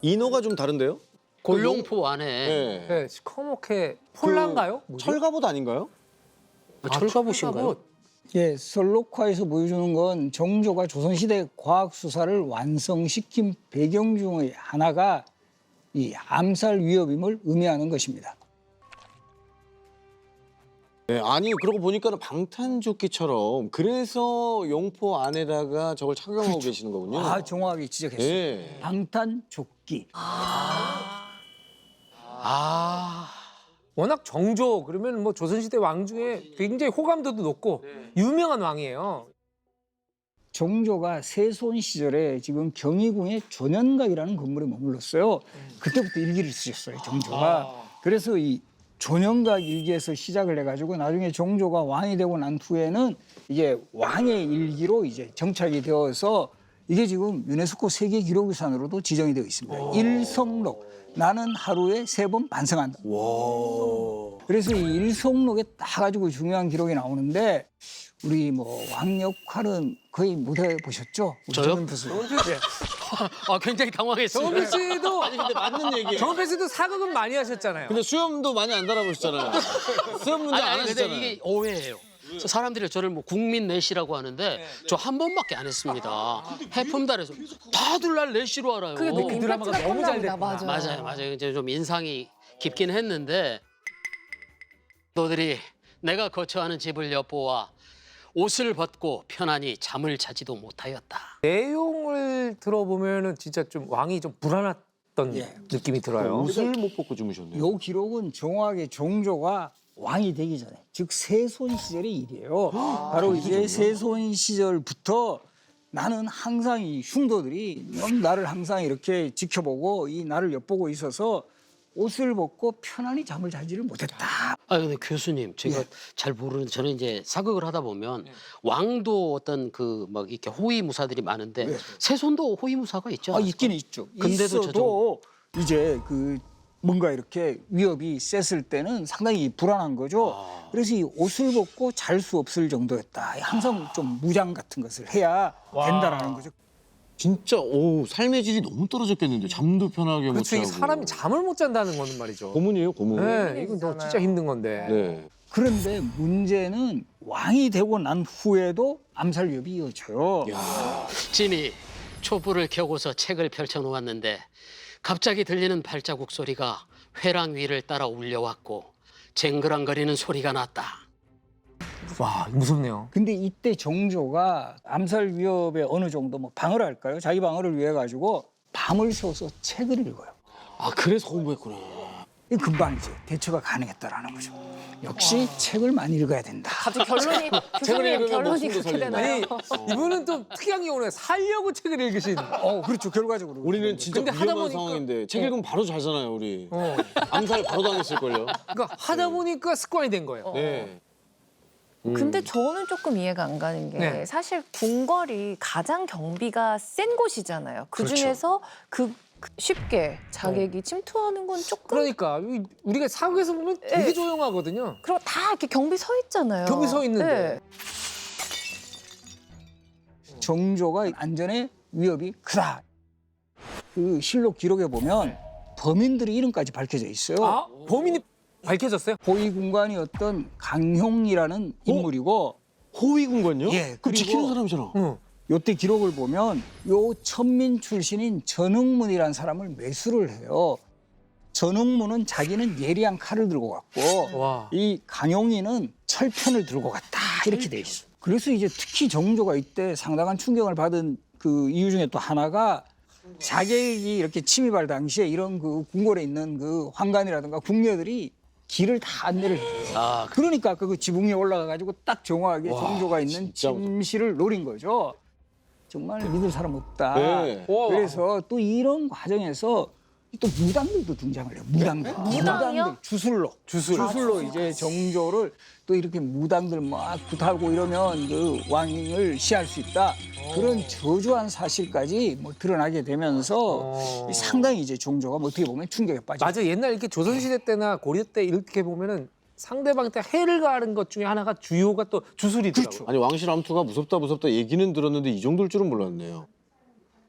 인어가 좀 다른데요? 골룡포 안에 네. 네, 시커멓게 폴라인가요? 뭐죠? 철갑옷 아닌가요? 철갑옷인가요? 예, 설록화에서 보여주는 건 정조가 조선시대 과학수사를 완성시킨 배경 중의 하나가 이 암살 위협임을 의미하는 것입니다. 네, 아니 그러고 보니까는 방탄조끼처럼 그래서 용포 안에다가 저걸 착용하고 계시는 거군요. 아, 정확하게 지적했어요. 네. 방탄조끼. 워낙 정조 그러면 뭐 조선시대 왕 중에 굉장히 호감도도 높고 유명한 왕이에요. 정조가 세손 시절에 지금 경희궁의 조년각이라는 건물에 머물렀어요. 그때부터 일기를 쓰셨어요, 정조가. 그래서 이 조년각 일기에서 시작을 해가지고 나중에 정조가 왕이 되고 난 후에는 이게 왕의 일기로 이제 정착이 되어서 이게 지금 유네스코 세계 기록유산으로도 지정이 되어 있습니다. 일성록. 나는 하루에 3번 반성한다. 그래서 이 일성록에 딱 가지고 중요한 기록이 나오는데 우리 뭐 왕 역할은 거의 못 해보셨죠? 우리 저요? 정은표 씨. 굉장히 당황했습니다. 정은필 씨도 아니 근데 맞는 얘기예요. 정은필 씨도 사극은 많이 하셨잖아요. 근데 수염도 많이 안 달아보셨잖아요. 수염 문제 안 근데 하시잖아요. 이게 오해예요. 사람들이 저를 뭐 국민 내시라고 하는데 저 한 번밖에 안 했습니다. 해품달에서 다들 날 내시로 알아요. 그 드라마가 너무 잘 됐구나. 맞아요. 이제 좀 인상이 깊긴 했는데 너들이 내가 거처하는 집을 엿보아 옷을 벗고 편안히 잠을 자지도 못하였다. 내용을 들어보면은 진짜 좀 왕이 좀 불안했던 예. 느낌이 들어요. 옷을 못 벗고 주무셨네요. 요 기록은 정확하게 정조가 왕이 되기 전에, 즉 세손 시절의 일이에요. 바로 이제 세손 시절부터 나는 항상 이 흉도들이 나를 항상 이렇게 지켜보고 이 나를 엿보고 있어서 옷을 벗고 편안히 잠을 자지를 못했다. 근데 교수님 제가 잘 모르는데 저는 이제 사극을 하다 보면 왕도 어떤 그 막 이렇게 호위무사들이 많은데 세손도 호위무사가 있죠. 아, 있긴 있죠. 근데도 있어도 이제 그 뭔가 이렇게 위협이 셌을 때는 상당히 불안한 거죠. 그래서 이 옷을 벗고 잘 수 없을 정도였다. 항상 좀 무장 같은 것을 해야 된다라는 거죠. 진짜 삶의 질이 너무 떨어졌겠는데 잠도 편하게 못 그렇죠. 자고. 이 사람이 잠을 못 잔다는 거는 말이죠. 고문이에요, 고문. 네, 이건 너 진짜 힘든 건데. 네. 그런데 문제는 왕이 되고 난 후에도 암살 위협이 이어져요. 진이 촛불을 켜고서 책을 펼쳐놓았는데 갑자기 들리는 발자국 소리가 회랑 위를 따라 울려왔고 쟁그랑거리는 소리가 났다. 와, 무섭네요. 근데 이때 정조가 암살 위협에 어느 정도 뭐 방어를 할까요? 자기 방어를 위해 가지고 밤을 새워서 책을 읽어요. 아 그래서 공부했구나. 이 금방 이제 대처가 가능했다라는 거죠. 역시 책을 많이 읽어야 된다. 갑자기 결론이 책을 읽으면 결론이 목숨도 그렇게 살린다. 되나요? 아니, 이분은 또 특이한 게 오늘 살려고 책을 읽으신. 그렇죠. 결과적으로. 우리는 진짜 근데 하다 위험한 보니까- 상황인데 책 읽으면 바로 자잖아요, 우리. 어. 암살 바로 당했을걸요. 그러니까 하다 보니까 습관이 된 거예요. 네. 근데 저는 조금 이해가 안 가는 게 네. 사실 궁궐이 가장 경비가 센 곳이잖아요. 그 중에서 그 쉽게 자객이 침투하는 건 조금 그러니까 우리가 사극에서 보면 되게 네. 조용하거든요. 그리고 다 이렇게 경비 서 있잖아요. 경비 서 있는데. 정조가 안전에 위협이 크다. 그 실록 기록에 보면 범인들의 이름까지 밝혀져 있어요. 아, 범인이 밝혀졌어요? 호위군관이었던 강형이라는 인물이고 호위군관요? 예, 그럼 지키는 그리고- 사람이잖아. 응. 요때 기록을 보면 요 천민 출신인 전흥문이라는 사람을 매수를 해요. 전흥문은 자기는 예리한 칼을 들고 갔고 와. 이 강용이는 철편을 들고 갔다 이렇게 돼 있어. 그래서 이제 특히 정조가 이때 상당한 충격을 받은 그 이유 중에 또 하나가 자객이 이렇게 침입할 당시에 이런 그 궁궐에 있는 그 환관이라든가 궁녀들이 길을 다 안내를 해요. 그러니까 그 지붕 위에 올라가 가지고 딱 정확하게 와, 정조가 있는 진짜 침실을 노린 거죠. 정말 믿을 사람 없다. 네. 그래서 또 이런 과정에서 또 무당들도 등장을 해요. 무당들. 무당이요? 주술로 이제 정조를 또 이렇게 무당들 막 굿하고 이러면 그 왕을 시할 수 있다. 그런 저주한 사실까지 뭐 드러나게 되면서 상당히 이제 정조가 뭐 어떻게 보면 충격에 빠져. 맞아. 옛날 이렇게 조선시대 때나 고려 때 이렇게 보면은 상대방한테 해를 가하는 것 중에 하나가 주요가 또 주술이더라고요. 그렇죠. 아니 왕실 암투가 무섭다 얘기는 들었는데 이 정도일 줄은 몰랐네요.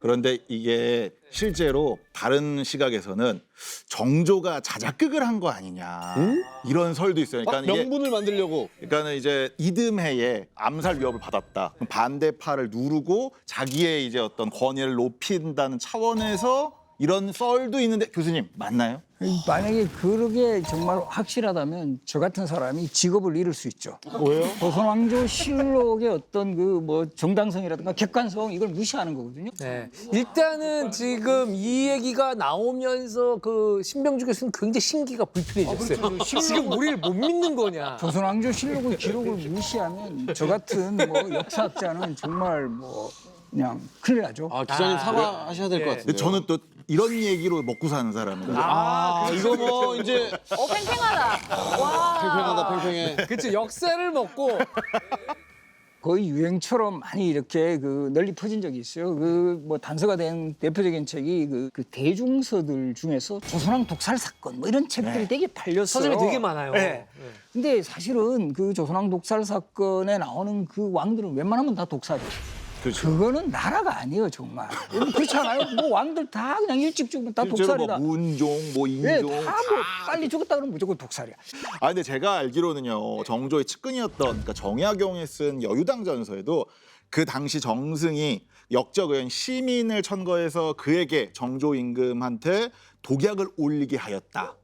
그런데 이게 실제로 다른 시각에서는 정조가 자작극을 한 거 아니냐 이런 설도 있어요. 막 그러니까 이게 명분을 만들려고. 그러니까는 이제 이듬해에 암살 위협을 받았다. 그럼 반대파를 누르고 자기의 이제 어떤 권위를 높인다는 차원에서 이런 썰도 있는데 교수님 맞나요? 만약에 그러게 정말 확실하다면 저 같은 사람이 직업을 잃을 수 있죠. 왜요? 조선왕조 실록의 어떤 그 뭐 정당성이라든가 객관성 이걸 무시하는 거거든요. 네. 일단은 지금 이 얘기가 나오면서 그 신병주 교수는 굉장히 심기가 불편해졌어요. 지금 우리를 못 믿는 거냐. 조선왕조 실록의 기록을 무시하면 저 같은 뭐 역사학자는 정말 뭐 그냥 큰일 나죠. 아 기자님 사과하셔야 될 것 네. 같은데. 근데 저는 또 이런 얘기로 먹고 사는 사람이거든요. 이거 뭐 이제 팽팽하다. 와. 팽팽하다 팽팽해. 그렇죠. 역사를 먹고 거의 유행처럼 많이 이렇게 그 널리 퍼진 적이 있어요. 그 뭐 단서가 된 대표적인 책이 그 대중서들 중에서 조선왕 독살 사건 뭐 이런 책들이 되게 팔렸어요. 서점이 되게 많아요. 네. 근데 사실은 그 조선왕 독살 사건에 나오는 그 왕들은 웬만하면 다 독살이에요. 그렇죠. 그거는 나라가 아니에요, 정말. 여러분 그렇지 않아요? 뭐 왕들 다 그냥 일찍 죽으면 다 실제로 독살이다. 뭐 문종, 뭐 네, 인종 다 뭐 빨리 죽었다 그러면 무조건 독살이야. 아 근데 제가 알기로는요 정조의 측근이었던 그러니까 정약용이 쓴 여유당 전서에도 그 당시 정승이 역적의원 시민을 천거해서 그에게 정조 임금한테 독약을 올리게 하였다.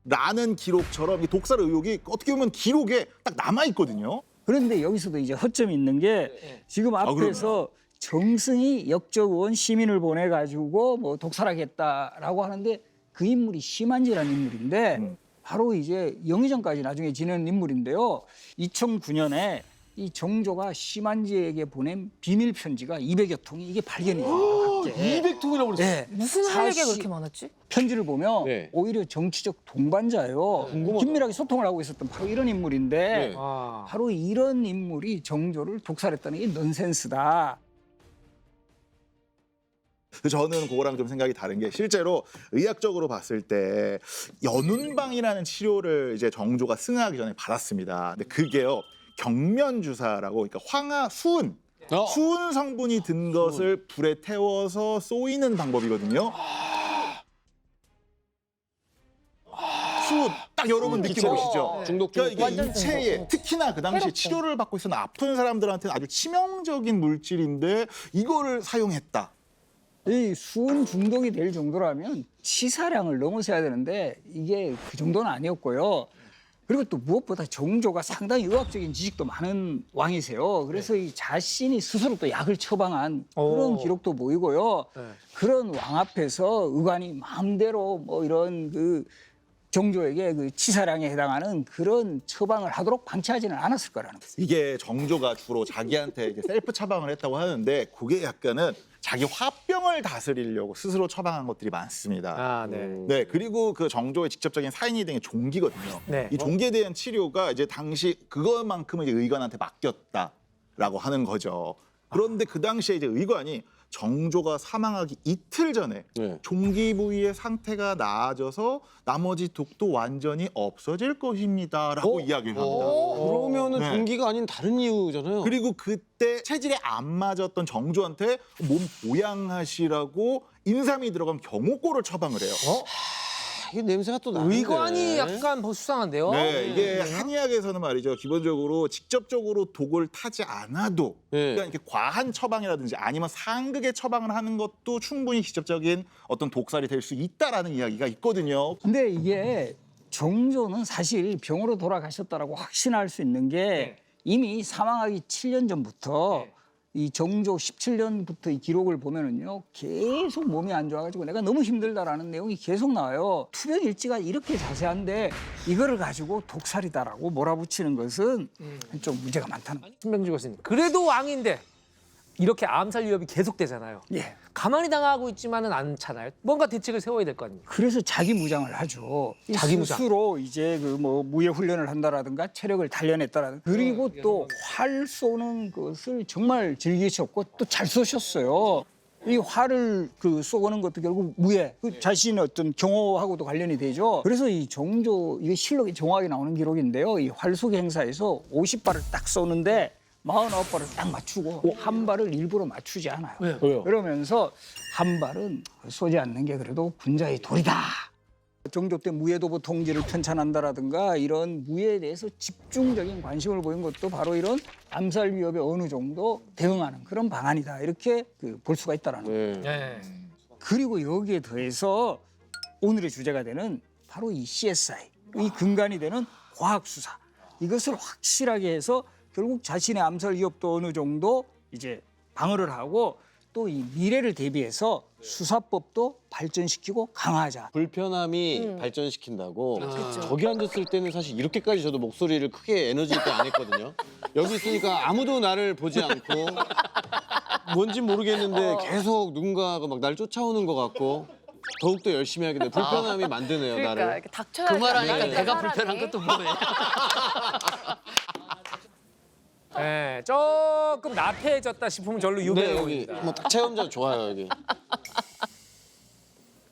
라는 기록처럼 이 독살 의혹이 어떻게 보면 기록에 딱 남아 있거든요. 그런데 여기서도 이제 허점이 있는 게 지금 앞에서 정승이 역적원 시민을 보내가지고 뭐 독살하겠다라고 하는데 그 인물이 심한지라는 인물인데 바로 이제 영의정까지 나중에 지내는 인물인데요. 2009년에 이 정조가 심한지에게 보낸 비밀 편지가 200여 통이 이게 발견이 돼요. 200통이라고 그랬어요. 네. 무슨 할 얘기가 사실 그렇게 많았지? 편지를 보면 네. 오히려 정치적 동반자예요. 긴밀하게 소통을 하고 있었던 바로 이런 인물인데 네. 아. 바로 이런 인물이 정조를 독살했다는 게 넌센스다. 저는 그거랑 좀 생각이 다른 게 실제로 의학적으로 봤을 때 연운방이라는 치료를 이제 정조가 승하하기 전에 받았습니다. 근데 그게요 경면 주사라고 그러니까 황화 수은 수은 성분이 든 것을 불에 태워서 쏘이는 방법이거든요. 수은 딱 여러분 느낌 오시죠? 중독 그러니까 중독. 이게 인체에 특히나 그 당시 해롭죠. 치료를 받고 있었던 아픈 사람들한테는 아주 치명적인 물질인데 이거를 사용했다. 이 수은 중독이 될 정도라면 치사량을 넘어서야 되는데 이게 그 정도는 아니었고요. 그리고 또 무엇보다 정조가 상당히 의학적인 지식도 많은 왕이세요. 그래서 이 자신이 스스로 또 약을 처방한 그런 기록도 보이고요. 그런 왕 앞에서 의관이 마음대로 뭐 이런 그 정조에게 그 치사량에 해당하는 그런 처방을 하도록 방치하지는 않았을 거라는 거죠. 이게 정조가 주로 자기한테 이제 셀프 처방을 했다고 하는데 그게 약간은 자기 화병을 다스리려고 스스로 처방한 것들이 많습니다. 아, 네. 네, 그리고 그 정조의 직접적인 사인이 된 게 종기거든요. 네. 이 종기에 대한 치료가 이제 당시 그것만큼은 이제 의관한테 맡겼다라고 하는 거죠. 그런데 그 당시에 이제 의관이 정조가 사망하기 이틀 전에 네. 종기 부위의 상태가 나아져서 나머지 독도 완전히 없어질 것입니다라고 이야기를 합니다. 그러면은 네. 종기가 아닌 다른 이유잖아요. 그리고 그때 체질에 안 맞았던 정조한테 몸 보양하시라고 인삼이 들어간 경호골을 처방을 해요. 이게 냄새가 또 나는데. 의관이 약간 뭐 수상한데요. 네, 이게 한의학에서는 말이죠. 기본적으로 직접적으로 독을 타지 않아도 네. 그러니까 이렇게 과한 처방이라든지 아니면 상극의 처방을 하는 것도 충분히 직접적인 어떤 독살이 될 수 있다라는 이야기가 있거든요. 근데 이게 정조는 사실 병으로 돌아가셨다라고 확신할 수 있는 게 이미 사망하기 7년 전부터 이 정조 17년부터 이 기록을 보면은요 계속 몸이 안 좋아가지고 내가 너무 힘들다라는 내용이 계속 나와요. 투병 일지가 이렇게 자세한데 이거를 가지고 독살이다라고 몰아붙이는 것은 좀 문제가 많다는 거죠. 신병주 교수님. 그래도 왕인데 이렇게 암살 위협이 계속되잖아요. 예. 가만히 당하고 있지만은 않잖아요. 뭔가 대책을 세워야 될 거 아닙니까? 그래서 자기 무장을 하죠. 자기 무장. 스스로 이제 그 뭐 무예 훈련을 한다라든가 체력을 단련했다라든가 그리고 또 활 쏘는 것을 정말 즐기셨고 또 잘 쏘셨어요. 이 활을 그 쏘는 것도 결국 무예, 그 자신의 어떤 경호하고도 관련이 되죠. 그래서 이 정조 이게 실록이 정확하게 나오는 기록인데요. 이 활쏘기 행사에서 50발을 딱 쏘는데 49발을 딱 맞추고 한 발을 일부러 맞추지 않아요. 왜요? 그러면서 한 발은 쏘지 않는 게 그래도 군자의 도리다. 정조 때 무예도보 통지를 편찬한다라든가 이런 무예에 대해서 집중적인 관심을 보인 것도 바로 이런 암살 위협에 어느 정도 대응하는 그런 방안이다. 이렇게 볼 수가 있다라는 거예요. 네. 그리고 여기에 더해서 오늘의 주제가 되는 바로 이 CSI, 이 근간이 되는 과학수사. 이것을 확실하게 해서 결국 자신의 암살 위협도 어느 정도 이제 방어를 하고 또 이 미래를 대비해서 수사법도 발전시키고 강화하자. 불편함이 발전시킨다고. 그렇죠. 저기 앉았을 때는 사실 이렇게까지 저도 목소리를 크게 에너지 있게 안 했거든요. 여기 있으니까 아무도 나를 보지 않고 뭔진 모르겠는데 계속 누군가가 막 나를 쫓아오는 것 같고 더욱더 열심히 하게 돼. 불편함이 만드네요, 그러니까 나를. 이렇게 닥쳐야지. 그 말하니까 나를 내가 사람이. 불편한 것도 뭐네. 네, 조금 나태해졌다 싶으면 절로 네, 유배해 여기 옵니다. 뭐 체험자 좋아요, 여기.